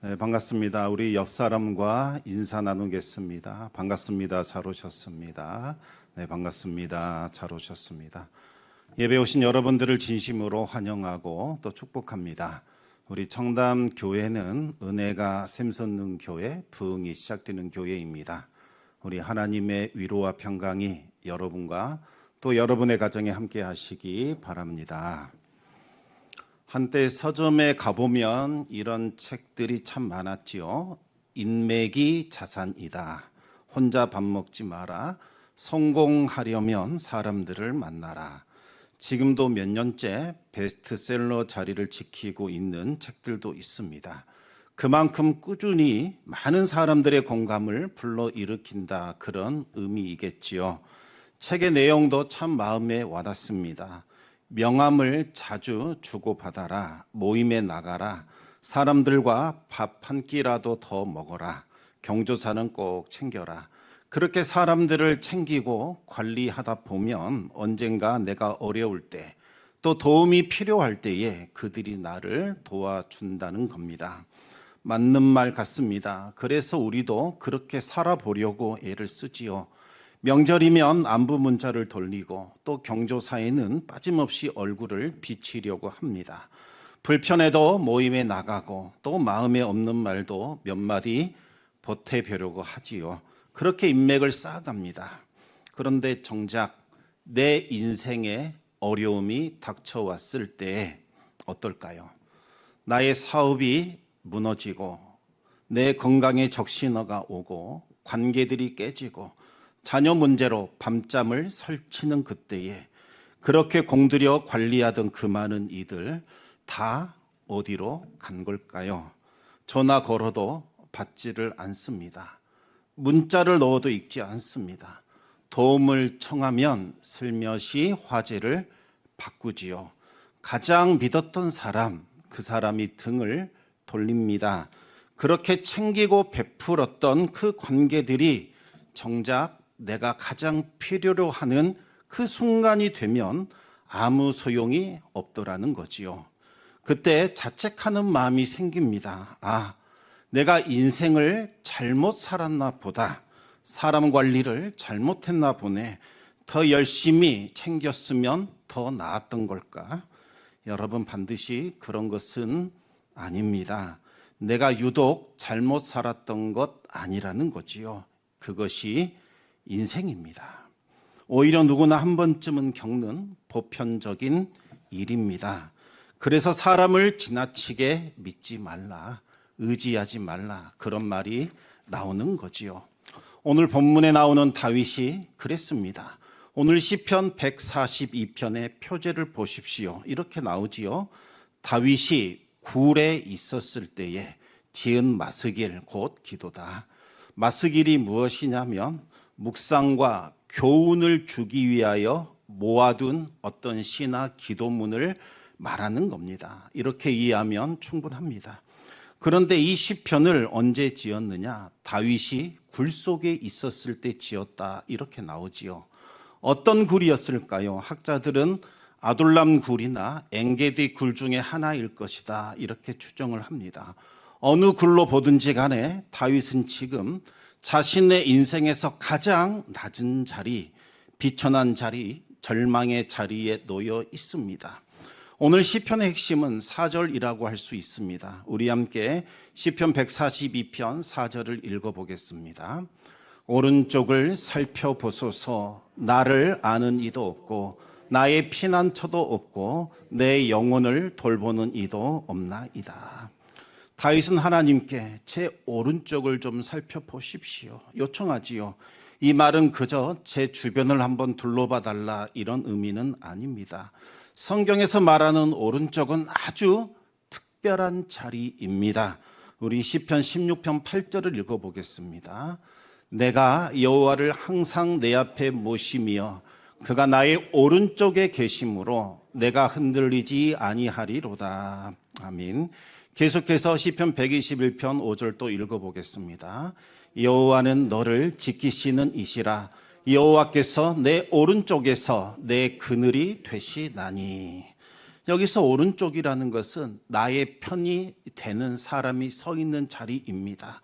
네, 반갑습니다. 우리 옆 사람과 인사 나누겠습니다. 반갑습니다. 잘 오셨습니다. 네, 반갑습니다. 잘 오셨습니다. 예배 오신 여러분들을 진심으로 환영하고 또 축복합니다. 우리 청담 교회는 은혜가 샘솟는 교회, 부흥이 시작되는 교회입니다. 우리 하나님의 위로와 평강이 여러분과 또 여러분의 가정에 함께 하시기 바랍니다. 한때 서점에 가보면 이런 책들이 참 많았지요. 인맥이 자산이다. 혼자 밥 먹지 마라. 성공하려면 사람들을 만나라. 지금도 몇 년째 베스트셀러 자리를 지키고 있는 책들도 있습니다. 그만큼 꾸준히 많은 사람들의 공감을 불러일으킨다, 그런 의미이겠지요. 책의 내용도 참 마음에 와닿습니다. 명함을 자주 주고받아라. 모임에 나가라. 사람들과 밥 한 끼라도 더 먹어라. 경조사는 꼭 챙겨라. 그렇게 사람들을 챙기고 관리하다 보면 언젠가 내가 어려울 때, 또 도움이 필요할 때에 그들이 나를 도와준다는 겁니다. 맞는 말 같습니다. 그래서 우리도 그렇게 살아보려고 애를 쓰지요. 명절이면 안부 문자를 돌리고 또 경조사에는 빠짐없이 얼굴을 비치려고 합니다. 불편해도 모임에 나가고 또 마음에 없는 말도 몇 마디 보태보려고 하지요. 그렇게 인맥을 쌓아갑니다. 그런데 정작 내 인생에 어려움이 닥쳐왔을 때 어떨까요? 나의 사업이 무너지고 내 건강에 적신호가 오고 관계들이 깨지고 자녀 문제로 밤잠을 설치는 그때에 그렇게 공들여 관리하던 그 많은 이들 다 어디로 간 걸까요? 전화 걸어도 받지를 않습니다. 문자를 넣어도 읽지 않습니다. 도움을 청하면 슬며시 화제를 바꾸지요. 가장 믿었던 사람, 그 사람이 등을 돌립니다. 그렇게 챙기고 베풀었던 그 관계들이 정작 내가 가장 필요로 하는 그 순간이 되면 아무 소용이 없더라는 거지요. 그때 자책하는 마음이 생깁니다. 내가 인생을 잘못 살았나 보다. 사람 관리를 잘못했나 보네. 더 열심히 챙겼으면 더 나았던 걸까? 여러분, 반드시 그런 것은 아닙니다. 내가 유독 잘못 살았던 것 아니라는 거지요. 그것이 인생입니다. 오히려 누구나 한 번쯤은 겪는 보편적인 일입니다. 그래서 사람을 지나치게 믿지 말라, 의지하지 말라, 그런 말이 나오는 거지요. 오늘 본문에 나오는 다윗이 그랬습니다. 오늘 시편 142편의 표제를 보십시오. 이렇게 나오지요. 다윗이 굴에 있었을 때에 지은 마스길, 곧 기도다. 마스길이 무엇이냐면 묵상과 교훈을 주기 위하여 모아둔 어떤 시나 기도문을 말하는 겁니다. 이렇게 이해하면 충분합니다. 그런데 이 시편을 언제 지었느냐? 다윗이 굴 속에 있었을 때 지었다, 이렇게 나오지요. 어떤 굴이었을까요? 학자들은 아둘람 굴이나 엔게디 굴 중에 하나일 것이다, 이렇게 추정을 합니다. 어느 굴로 보든지 간에 다윗은 지금 자신의 인생에서 가장 낮은 자리, 비천한 자리, 절망의 자리에 놓여 있습니다. 오늘 시편의 핵심은 4절이라고 할 수 있습니다. 우리 함께 시편 142편 4절을 읽어보겠습니다. 오른쪽을 살펴보소서. 나를 아는 이도 없고 나의 피난처도 없고 내 영혼을 돌보는 이도 없나이다. 다윗은 하나님께 제 오른쪽을 좀 살펴보십시오, 요청하지요. 이 말은 그저 제 주변을 한번 둘러봐 달라, 이런 의미는 아닙니다. 성경에서 말하는 오른쪽은 아주 특별한 자리입니다. 우리 시편 16편 8절을 읽어보겠습니다. 내가 여호와를 항상 내 앞에 모시며 그가 나의 오른쪽에 계심으로 내가 흔들리지 아니하리로다. 아멘. 계속해서 시편 121편 5절 또 읽어보겠습니다. 여호와는 너를 지키시는 이시라. 여호와께서 내 오른쪽에서 내 그늘이 되시나니. 여기서 오른쪽이라는 것은 나의 편이 되는 사람이 서 있는 자리입니다.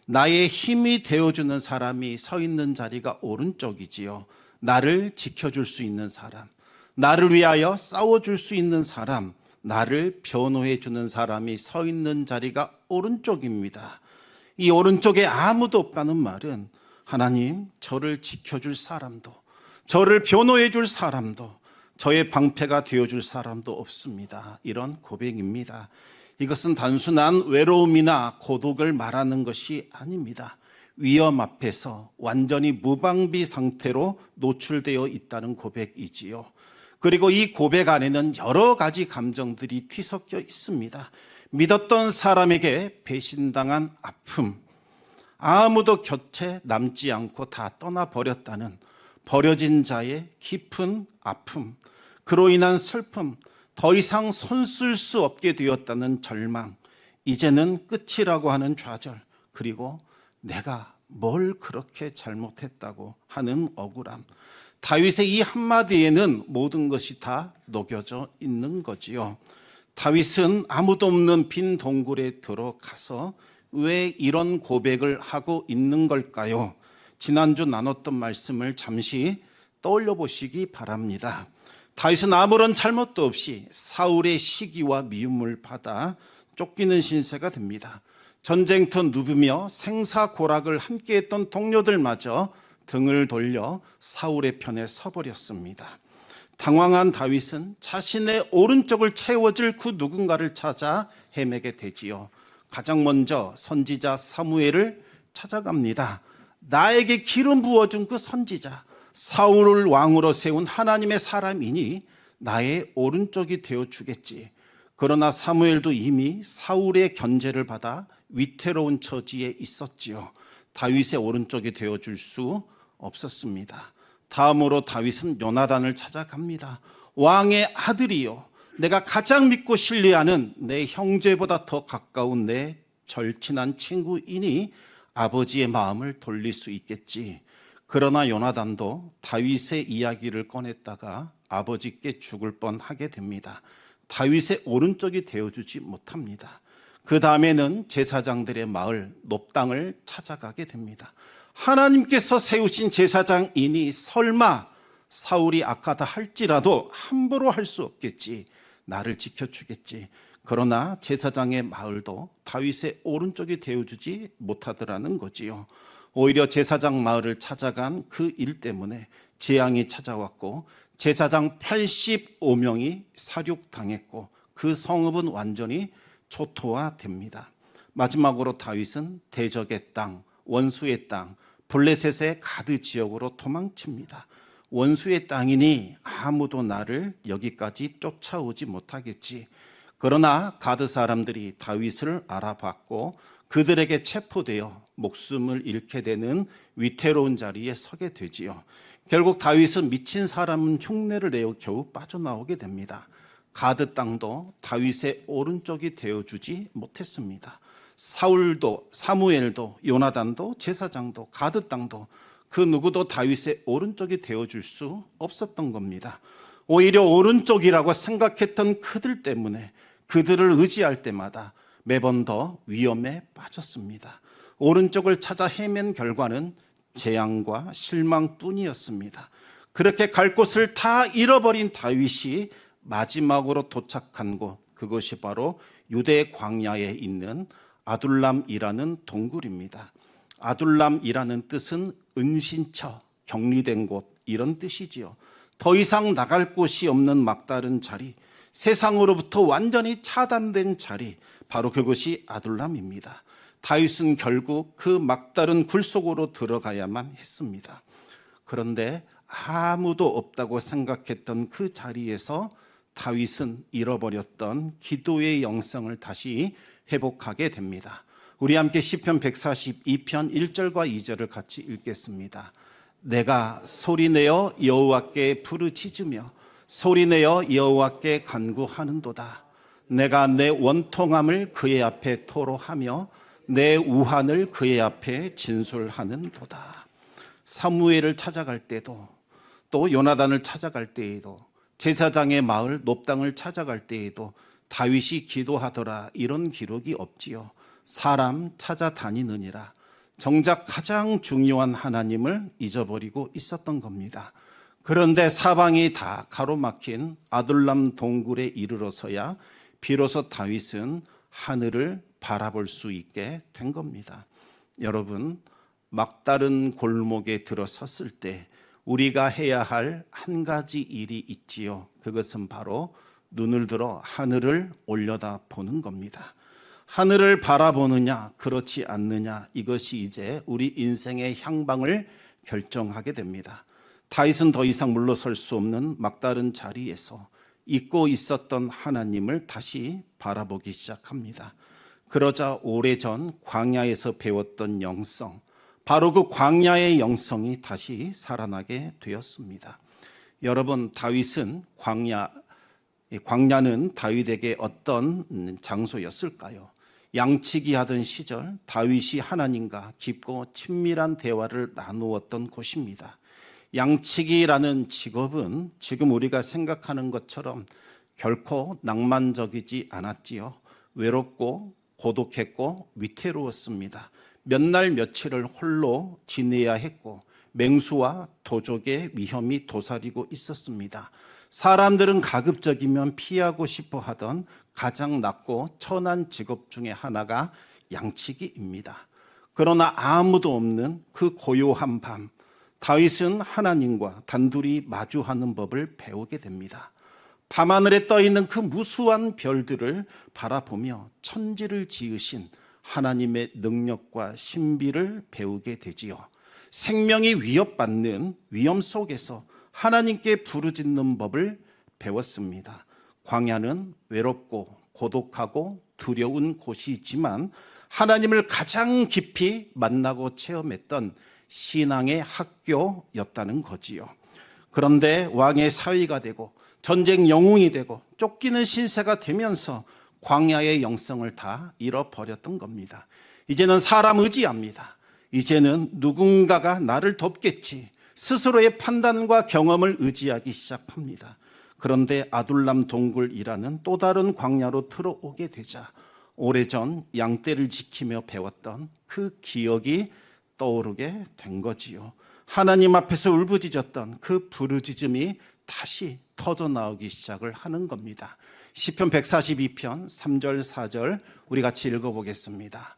나의 힘이 되어주는 사람이 서 있는 자리가 오른쪽이지요. 나를 지켜줄 수 있는 사람, 나를 위하여 싸워줄 수 있는 사람, 나를 변호해 주는 사람이 서 있는 자리가 오른쪽입니다. 이 오른쪽에 아무도 없다는 말은 하나님, 저를 지켜줄 사람도, 저를 변호해 줄 사람도, 저의 방패가 되어줄 사람도 없습니다. 이런 고백입니다. 이것은 단순한 외로움이나 고독을 말하는 것이 아닙니다. 위험 앞에서 완전히 무방비 상태로 노출되어 있다는 고백이지요. 그리고 이 고백 안에는 여러 가지 감정들이 뒤섞여 있습니다. 믿었던 사람에게 배신당한 아픔, 아무도 곁에 남지 않고 다 떠나버렸다는 버려진 자의 깊은 아픔, 그로 인한 슬픔, 더 이상 손쓸 수 없게 되었다는 절망, 이제는 끝이라고 하는 좌절, 그리고 내가 뭘 그렇게 잘못했다고 하는 억울함. 다윗의 이 한마디에는 모든 것이 다 녹여져 있는 거지요. 다윗은 아무도 없는 빈 동굴에 들어가서 왜 이런 고백을 하고 있는 걸까요? 지난주 나눴던 말씀을 잠시 떠올려 보시기 바랍니다. 다윗은 아무런 잘못도 없이 사울의 시기와 미움을 받아 쫓기는 신세가 됩니다. 전쟁터 누비며 생사고락을 함께했던 동료들마저 등을 돌려 사울의 편에 서버렸습니다. 당황한 다윗은 자신의 오른쪽을 채워줄 그 누군가를 찾아 헤매게 되지요. 가장 먼저 선지자 사무엘을 찾아갑니다. 나에게 기름 부어준 그 선지자, 사울을 왕으로 세운 하나님의 사람이니 나의 오른쪽이 되어주겠지. 그러나 사무엘도 이미 사울의 견제를 받아 위태로운 처지에 있었지요. 다윗의 오른쪽이 되어줄 수 없었습니다. 다음으로 다윗은 요나단을 찾아갑니다. 왕의 아들이요, 내가 가장 믿고 신뢰하는 내 형제보다 더 가까운 내 절친한 친구이니 아버지의 마음을 돌릴 수 있겠지. 그러나 요나단도 다윗의 이야기를 꺼냈다가 아버지께 죽을 뻔하게 됩니다. 다윗의 오른쪽이 되어주지 못합니다. 그 다음에는 제사장들의 마을 놉당을 찾아가게 됩니다. 하나님께서 세우신 제사장이니 설마 사울이 악하다 할지라도 함부로 할 수 없겠지. 나를 지켜주겠지. 그러나 제사장의 마을도 다윗의 오른쪽이 되어주지 못하더라는 거지요. 오히려 제사장 마을을 찾아간 그 일 때문에 재앙이 찾아왔고 제사장 85명이 사륙당했고 그 성읍은 완전히 초토화됩니다. 마지막으로 다윗은 대적의 땅, 원수의 땅, 블레셋의 가드 지역으로 도망칩니다. 원수의 땅이니 아무도 나를 여기까지 쫓아오지 못하겠지. 그러나 가드 사람들이 다윗을 알아봤고 그들에게 체포되어 목숨을 잃게 되는 위태로운 자리에 서게 되지요. 결국 다윗은 미친 사람은 흉내를 내어 겨우 빠져나오게 됩니다. 가드 땅도 다윗의 오른쪽이 되어주지 못했습니다. 사울도, 사무엘도, 요나단도, 제사장도, 가드 땅도 그 누구도 다윗의 오른쪽이 되어줄 수 없었던 겁니다. 오히려 오른쪽이라고 생각했던 그들 때문에 그들을 의지할 때마다 매번 더 위험에 빠졌습니다. 오른쪽을 찾아 헤맨 결과는 재앙과 실망뿐이었습니다. 그렇게 갈 곳을 다 잃어버린 다윗이 마지막으로 도착한 곳, 그것이 바로 유대 광야에 있는 아둘람이라는 동굴입니다. 아둘람이라는 뜻은 은신처, 격리된 곳, 이런 뜻이지요. 더 이상 나갈 곳이 없는 막다른 자리, 세상으로부터 완전히 차단된 자리, 바로 그것이 아둘람입니다. 다윗은 결국 그 막다른 굴 속으로 들어가야만 했습니다. 그런데 아무도 없다고 생각했던 그 자리에서 다윗은 잃어버렸던 기도의 영성을 다시 회복하게 됩니다. 우리 함께 시편 142편 1절과 2절을 같이 읽겠습니다. 내가 소리내어 여호와께 부르짖으며 소리내어 여호와께 간구하는도다. 내가 내 원통함을 그의 앞에 토로하며 내 우한을 그의 앞에 진술하는도다. 사무엘을 찾아갈 때도 또 요나단을 찾아갈 때에도 제사장의 마을 놋당을 찾아갈 때에도 다윗이 기도하더라 이런 기록이 없지요. 사람 찾아다니느니라. 정작 가장 중요한 하나님을 잊어버리고 있었던 겁니다. 그런데 사방이 다 가로막힌 아둘람 동굴에 이르러서야 비로소 다윗은 하늘을 바라볼 수 있게 된 겁니다. 여러분, 막다른 골목에 들어섰을 때 우리가 해야 할 한 가지 일이 있지요. 그것은 바로 눈을 들어 하늘을 올려다 보는 겁니다. 하늘을 바라보느냐 그렇지 않느냐, 이것이 이제 우리 인생의 향방을 결정하게 됩니다. 다윗은 더 이상 물러설 수 없는 막다른 자리에서 잊고 있었던 하나님을 다시 바라보기 시작합니다. 그러자 오래전 광야에서 배웠던 영성, 바로 그 광야의 영성이 다시 살아나게 되었습니다. 여러분, 다윗은 광야는 다윗에게 어떤 장소였을까요? 양치기 하던 시절 다윗이 하나님과 깊고 친밀한 대화를 나누었던 곳입니다. 양치기라는 직업은 지금 우리가 생각하는 것처럼 결코 낭만적이지 않았지요. 외롭고 고독했고 위태로웠습니다. 몇 날 며칠을 홀로 지내야 했고 맹수와 도적의 위험이 도사리고 있었습니다. 사람들은 가급적이면 피하고 싶어 하던 가장 낮고 천한 직업 중에 하나가 양치기입니다. 그러나 아무도 없는 그 고요한 밤, 다윗은 하나님과 단둘이 마주하는 법을 배우게 됩니다. 밤하늘에 떠있는 그 무수한 별들을 바라보며 천지를 지으신 하나님의 능력과 신비를 배우게 되지요. 생명이 위협받는 위험 속에서 하나님께 부르짖는 법을 배웠습니다. 광야는 외롭고 고독하고 두려운 곳이지만 하나님을 가장 깊이 만나고 체험했던 신앙의 학교였다는 거지요. 그런데 왕의 사위가 되고 전쟁 영웅이 되고 쫓기는 신세가 되면서 광야의 영성을 다 잃어버렸던 겁니다. 이제는 사람 의지합니다. 이제는 누군가가 나를 돕겠지, 스스로의 판단과 경험을 의지하기 시작합니다. 그런데 아둘람 동굴이라는 또 다른 광야로 들어오게 되자 오래전 양떼를 지키며 배웠던 그 기억이 떠오르게 된 거지요. 하나님 앞에서 울부짖었던 그 부르짖음이 다시 터져나오기 시작을 하는 겁니다. 시편 142편 3절 4절 우리 같이 읽어보겠습니다.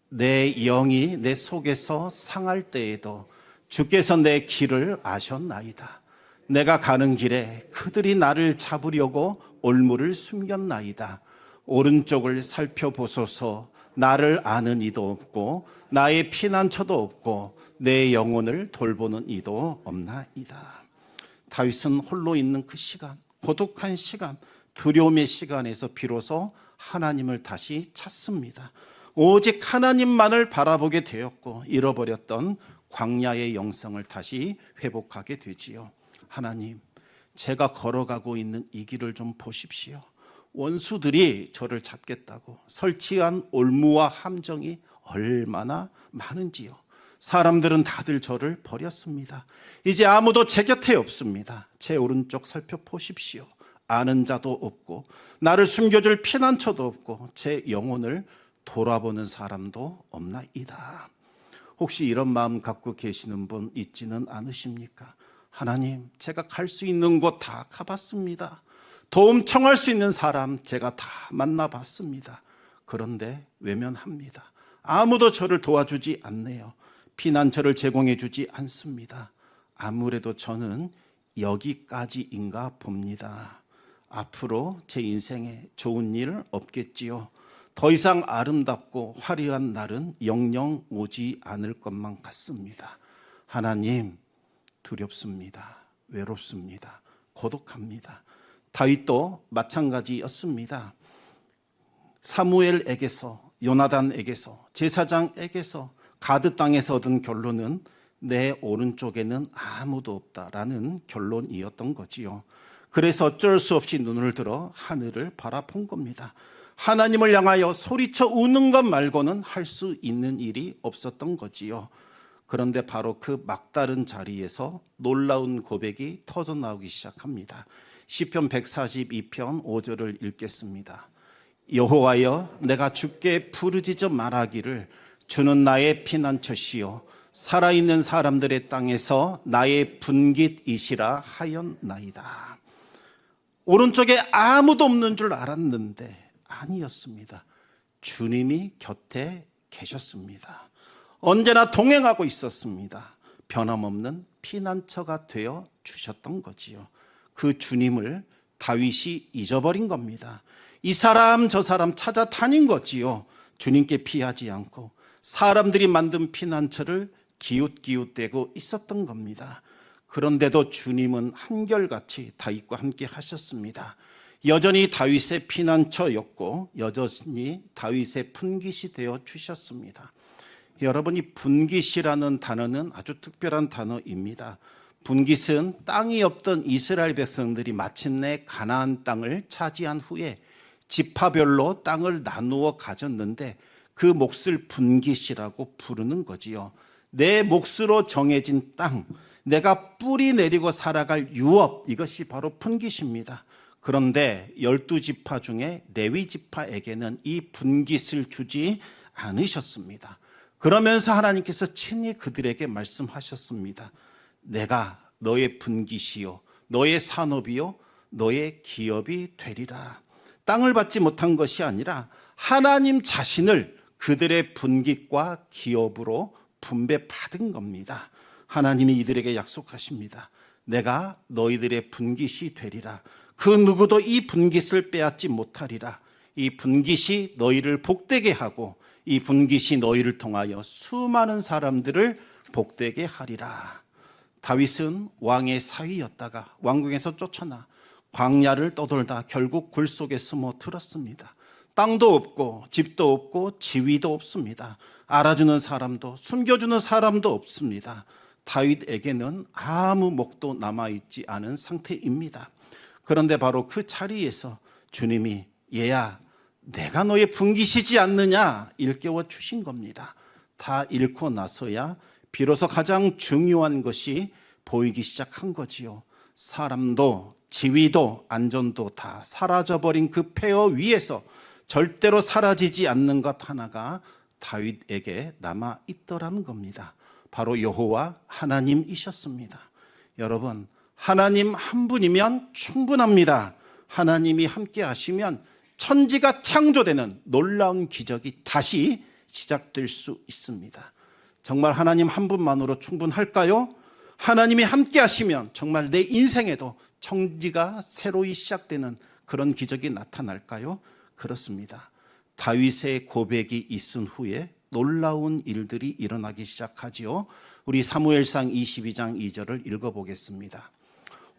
내 영이 내 속에서 상할 때에도 주께서 내 길을 아셨나이다. 내가 가는 길에 그들이 나를 잡으려고 올무를 숨겼나이다. 오른쪽을 살펴보소서. 나를 아는 이도 없고 나의 피난처도 없고 내 영혼을 돌보는 이도 없나이다. 다윗은 홀로 있는 그 시간, 고독한 시간, 두려움의 시간에서 비로소 하나님을 다시 찾습니다. 오직 하나님만을 바라보게 되었고 잃어버렸던 광야의 영성을 다시 회복하게 되지요. 하나님, 제가 걸어가고 있는 이 길을 좀 보십시오. 원수들이 저를 잡겠다고 설치한 올무와 함정이 얼마나 많은지요. 사람들은 다들 저를 버렸습니다. 이제 아무도 제 곁에 없습니다. 제 오른쪽 살펴보십시오. 아는 자도 없고 나를 숨겨줄 피난처도 없고 제 영혼을 돌아보는 사람도 없나이다. 혹시 이런 마음 갖고 계시는 분 있지는 않으십니까? 하나님, 제가 갈 수 있는 곳 다 가봤습니다. 도움 청할 수 있는 사람 제가 다 만나봤습니다. 그런데 외면합니다. 아무도 저를 도와주지 않네요. 피난처를 제공해 주지 않습니다. 아무래도 저는 여기까지인가 봅니다. 앞으로 제 인생에 좋은 일 없겠지요. 더 이상 아름답고 화려한 날은 영영 오지 않을 것만 같습니다. 하나님, 두렵습니다. 외롭습니다. 고독합니다. 다윗도 마찬가지였습니다. 사무엘에게서, 요나단에게서, 제사장에게서, 가드 땅에서 얻은 결론은 내 오른쪽에는 아무도 없다라는 결론이었던 거지요. 그래서 어쩔 수 없이 눈을 들어 하늘을 바라본 겁니다. 하나님을 향하여 소리쳐 우는 것 말고는 할 수 있는 일이 없었던 거지요. 그런데 바로 그 막다른 자리에서 놀라운 고백이 터져나오기 시작합니다. 시편 142편 5절을 읽겠습니다. 여호와여, 내가 주께 부르짖어 말하기를 주는 나의 피난처시요 살아있는 사람들의 땅에서 나의 분깃이시라 하였나이다. 오른쪽에 아무도 없는 줄 알았는데 아니었습니다. 주님이 곁에 계셨습니다. 언제나 동행하고 있었습니다. 변함없는 피난처가 되어 주셨던 거지요. 그 주님을 다윗이 잊어버린 겁니다. 이 사람 저 사람 찾아다닌 거지요. 주님께 피하지 않고 사람들이 만든 피난처를 기웃기웃대고 있었던 겁니다. 그런데도 주님은 한결같이 다윗과 함께 하셨습니다. 여전히 다윗의 피난처였고 여전히 다윗의 분깃이 되어 주셨습니다. 여러분, 이 분깃이라는 단어는 아주 특별한 단어입니다. 분깃은 땅이 없던 이스라엘 백성들이 마침내 가나안 땅을 차지한 후에 지파별로 땅을 나누어 가졌는데 그 몫을 분깃이라고 부르는 거지요. 내 몫으로 정해진 땅, 내가 뿌리 내리고 살아갈 유업, 이것이 바로 분깃입니다. 그런데 12지파 중에 레위 지파에게는 이 분깃을 주지 않으셨습니다. 그러면서 하나님께서 친히 그들에게 말씀하셨습니다. 내가 너의 분깃이요 너의 산업이요 너의 기업이 되리라. 땅을 받지 못한 것이 아니라 하나님 자신을 그들의 분깃과 기업으로 분배받은 겁니다. 하나님이 이들에게 약속하십니다. 내가 너희들의 분깃이 되리라. 그 누구도 이 분깃을 빼앗지 못하리라. 이 분깃이 너희를 복되게 하고 이 분깃이 너희를 통하여 수많은 사람들을 복되게 하리라. 다윗은 왕의 사위였다가 왕궁에서 쫓아나 광야를 떠돌다 결국 굴 속에 숨어 들었습니다. 땅도 없고 집도 없고 지위도 없습니다. 알아주는 사람도 숨겨주는 사람도 없습니다. 다윗에게는 아무 목도 남아있지 않은 상태입니다. 그런데 바로 그 자리에서 주님이 얘야 내가 너의 분깃이지 않느냐 일깨워 주신 겁니다. 다 잃고 나서야 비로소 가장 중요한 것이 보이기 시작한 거지요. 사람도 지위도 안전도 다 사라져버린 그 폐허 위에서 절대로 사라지지 않는 것 하나가 다윗에게 남아있더라는 겁니다. 바로 여호와 하나님이셨습니다. 여러분, 하나님 한 분이면 충분합니다. 하나님이 함께 하시면 천지가 창조되는 놀라운 기적이 다시 시작될 수 있습니다. 정말 하나님 한 분만으로 충분할까요? 하나님이 함께 하시면 정말 내 인생에도 천지가 새로이 시작되는 그런 기적이 나타날까요? 그렇습니다. 다윗의 고백이 있은 후에 놀라운 일들이 일어나기 시작하지요. 우리 사무엘상 22장 2절을 읽어보겠습니다.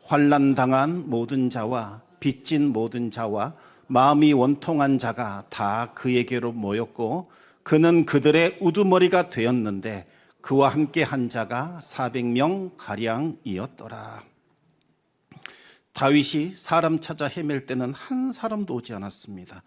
환난당한 모든 자와 빚진 모든 자와 마음이 원통한 자가 다 그에게로 모였고 그는 그들의 우두머리가 되었는데 그와 함께 한 자가 400명 가량이었더라. 다윗이 사람 찾아 헤맬 때는 한 사람도 오지 않았습니다.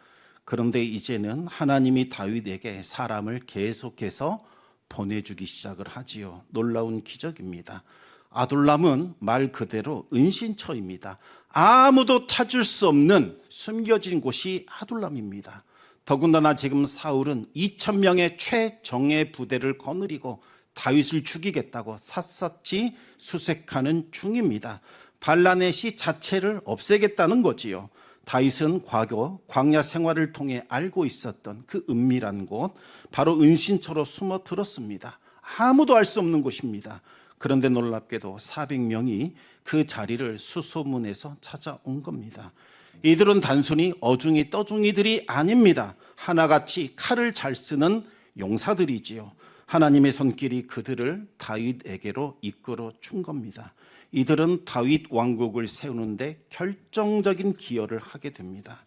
그런데 이제는 하나님이 다윗에게 사람을 계속해서 보내주기 시작을 하지요. 놀라운 기적입니다. 아둘람은 말 그대로 은신처입니다. 아무도 찾을 수 없는 숨겨진 곳이 아둘람입니다. 더군다나 지금 사울은 2,000명의 최정예 부대를 거느리고 다윗을 죽이겠다고 샅샅이 수색하는 중입니다. 발라넷이 자체를 없애겠다는 거지요. 다윗은 과거 광야 생활을 통해 알고 있었던 그 은밀한 곳, 바로 은신처로 숨어 들었습니다. 아무도 알 수 없는 곳입니다. 그런데 놀랍게도 400명이 그 자리를 수소문해서 찾아온 겁니다. 이들은 단순히 어중이 떠중이들이 아닙니다. 하나같이 칼을 잘 쓰는 용사들이지요. 하나님의 손길이 그들을 다윗에게로 이끌어 준 겁니다. 이들은 다윗 왕국을 세우는데 결정적인 기여를 하게 됩니다.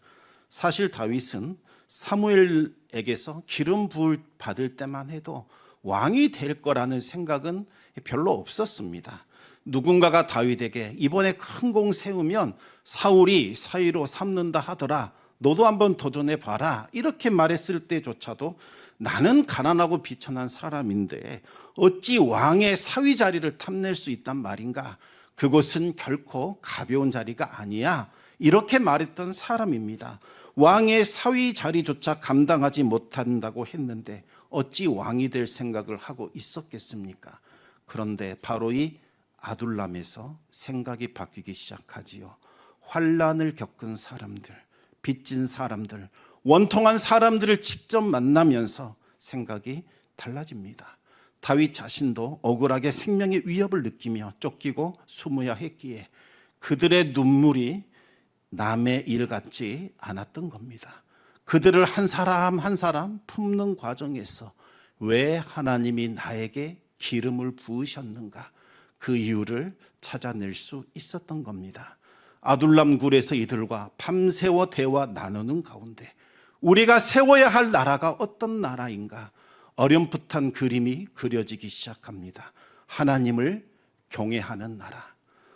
사실 다윗은 사무엘에게서 기름 부을 받을 때만 해도 왕이 될 거라는 생각은 별로 없었습니다. 누군가가 다윗에게 이번에 큰 공 세우면 사울이 사위로 삼는다 하더라. 너도 한번 도전해 봐라. 이렇게 말했을 때조차도 나는 가난하고 비천한 사람인데 어찌 왕의 사위 자리를 탐낼 수 있단 말인가? 그곳은 결코 가벼운 자리가 아니야. 이렇게 말했던 사람입니다. 왕의 사위 자리조차 감당하지 못한다고 했는데 어찌 왕이 될 생각을 하고 있었겠습니까? 그런데 바로 이 아둘람에서 생각이 바뀌기 시작하지요. 환난을 겪은 사람들, 빚진 사람들, 원통한 사람들을 직접 만나면서 생각이 달라집니다. 다윗 자신도 억울하게 생명의 위협을 느끼며 쫓기고 숨어야 했기에 그들의 눈물이 남의 일 같지 않았던 겁니다. 그들을 한 사람 한 사람 품는 과정에서 왜 하나님이 나에게 기름을 부으셨는가, 그 이유를 찾아낼 수 있었던 겁니다. 아둘람 굴에서 이들과 밤새워 대화 나누는 가운데 우리가 세워야 할 나라가 어떤 나라인가 어렴풋한 그림이 그려지기 시작합니다. 하나님을 경외하는 나라,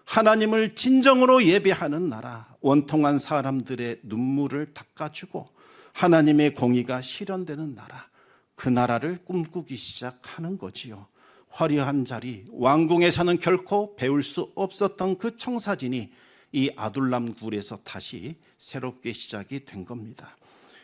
하나님을 진정으로 예배하는 나라, 원통한 사람들의 눈물을 닦아주고 하나님의 공의가 실현되는 나라, 그 나라를 꿈꾸기 시작하는 거지요. 화려한 자리, 왕궁에서는 결코 배울 수 없었던 그 청사진이 이 아둘람 굴에서 다시 새롭게 시작이 된 겁니다.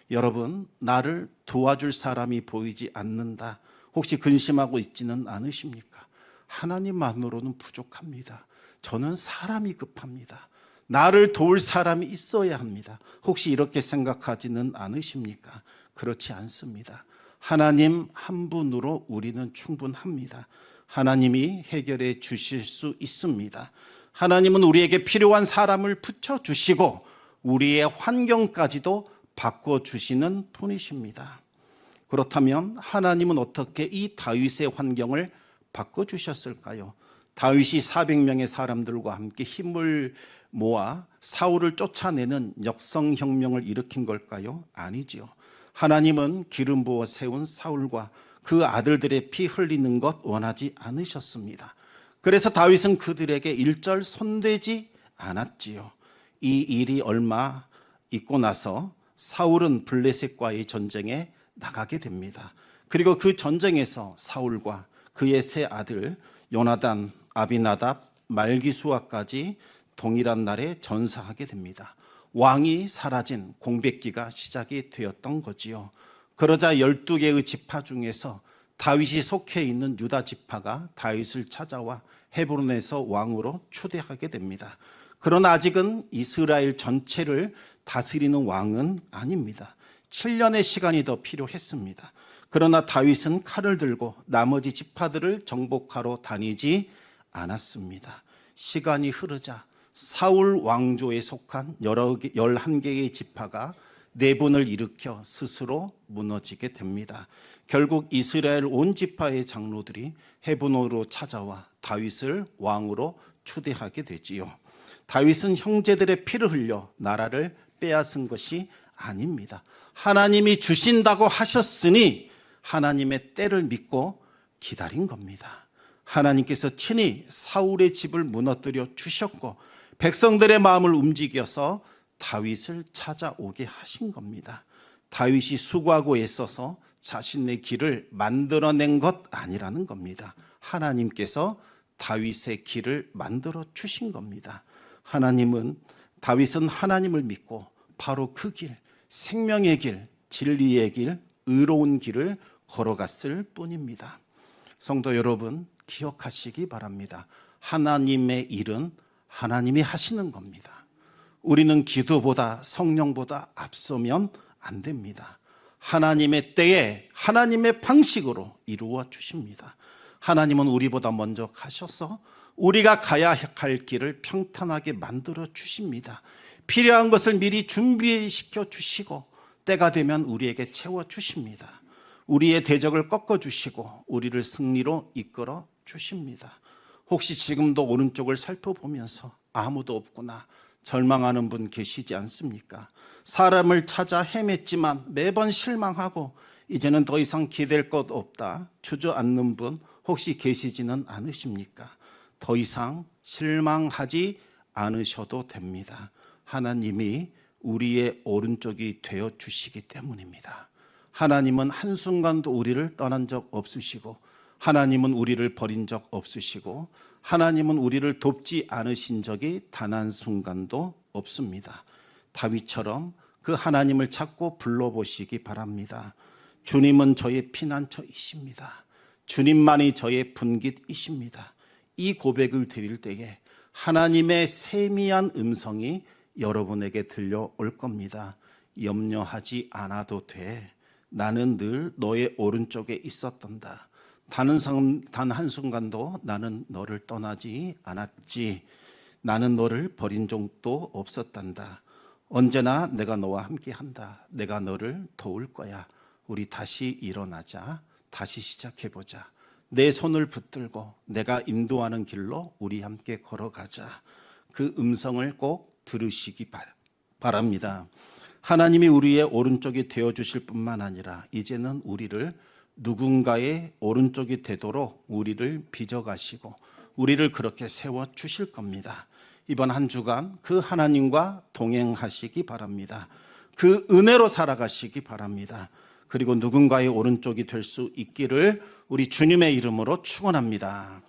여러분, 나를 도와줄 사람이 보이지 않는다, 혹시 근심하고 있지는 않으십니까? 하나님만으로는 부족합니다. 저는 사람이 급합니다. 나를 도울 사람이 있어야 합니다. 혹시 이렇게 생각하지는 않으십니까? 그렇지 않습니다. 하나님 한 분으로 우리는 충분합니다. 하나님이 해결해 주실 수 있습니다. 하나님은 우리에게 필요한 사람을 붙여주시고 우리의 환경까지도 바꿔주시는 분이십니다. 그렇다면 하나님은 어떻게 이 다윗의 환경을 바꿔주셨을까요? 다윗이 400명의 사람들과 함께 힘을 모아 사울을 쫓아내는 역성혁명을 일으킨 걸까요? 아니지요. 하나님은 기름 부어 세운 사울과 그 아들들의 피 흘리는 것 원하지 않으셨습니다. 그래서 다윗은 그들에게 일절 손대지 않았지요. 이 일이 얼마 있고 나서 사울은 블레셋과의 전쟁에 나가게 됩니다. 그리고 그 전쟁에서 사울과 그의 세 아들 요나단, 아비나답, 말기수아까지 동일한 날에 전사하게 됩니다. 왕이 사라진 공백기가 시작이 되었던 거지요. 그러자 12개의 지파 중에서 다윗이 속해 있는 유다 지파가 다윗을 찾아와 헤브론에서 왕으로 추대하게 됩니다. 그러나 아직은 이스라엘 전체를 다스리는 왕은 아닙니다. 7년의 시간이 더 필요했습니다. 그러나 다윗은 칼을 들고 나머지 지파들을 정복하러 다니지 않았습니다. 시간이 흐르자 사울 왕조에 속한 11개의 지파가 내분을 일으켜 스스로 무너지게 됩니다. 결국 이스라엘 온 지파의 장로들이 헤브론으로 찾아와 다윗을 왕으로 추대하게 되지요. 다윗은 형제들의 피를 흘려 나라를 빼앗은 것이 아닙니다. 하나님이 주신다고 하셨으니 하나님의 때를 믿고 기다린 겁니다. 하나님께서 친히 사울의 집을 무너뜨려 주셨고 백성들의 마음을 움직여서 다윗을 찾아오게 하신 겁니다. 다윗이 수고하고 애써서 자신의 길을 만들어낸 것 아니라는 겁니다. 하나님께서 다윗의 길을 만들어 주신 겁니다. 다윗은 하나님을 믿고 바로 그 길, 생명의 길, 진리의 길, 의로운 길을 걸어갔을 뿐입니다. 성도 여러분, 기억하시기 바랍니다. 하나님의 일은 하나님이 하시는 겁니다. 우리는 기도보다 성령보다 앞서면 안 됩니다. 하나님의 때에 하나님의 방식으로 이루어 주십니다. 하나님은 우리보다 먼저 가셔서 우리가 가야 할 길을 평탄하게 만들어 주십니다. 필요한 것을 미리 준비시켜 주시고 때가 되면 우리에게 채워 주십니다. 우리의 대적을 꺾어 주시고 우리를 승리로 이끌어 주십니다. 혹시 지금도 오른쪽을 살펴보면서 아무도 없구나 절망하는 분 계시지 않습니까? 사람을 찾아 헤맸지만 매번 실망하고 이제는 더 이상 기댈 것 없다 주저앉는 분 혹시 계시지는 않으십니까? 더 이상 실망하지 않으셔도 됩니다. 하나님이 우리의 오른쪽이 되어 주시기 때문입니다. 하나님은 한순간도 우리를 떠난 적 없으시고 하나님은 우리를 버린 적 없으시고 하나님은 우리를 돕지 않으신 적이 단 한순간도 없습니다. 다윗처럼 그 하나님을 찾고 불러보시기 바랍니다. 주님은 저의 피난처이십니다. 주님만이 저의 분깃이십니다. 이 고백을 드릴 때에 하나님의 세미한 음성이 여러분에게 들려올 겁니다. 염려하지 않아도 돼. 나는 늘 너의 오른쪽에 있었단다. 단 한순간도 나는 너를 떠나지 않았지. 나는 너를 버린 적도 없었단다. 언제나 내가 너와 함께한다. 내가 너를 도울 거야. 우리 다시 일어나자. 다시 시작해보자. 내 손을 붙들고 내가 인도하는 길로 우리 함께 걸어가자. 그 음성을 꼭 들으시기 바랍니다. 하나님이 우리의 오른쪽이 되어주실 뿐만 아니라 이제는 우리를 누군가의 오른쪽이 되도록 우리를 빚어가시고 우리를 그렇게 세워주실 겁니다. 이번 한 주간 그 하나님과 동행하시기 바랍니다. 그 은혜로 살아가시기 바랍니다. 그리고 누군가의 오른쪽이 될 수 있기를 우리 주님의 이름으로 축원합니다.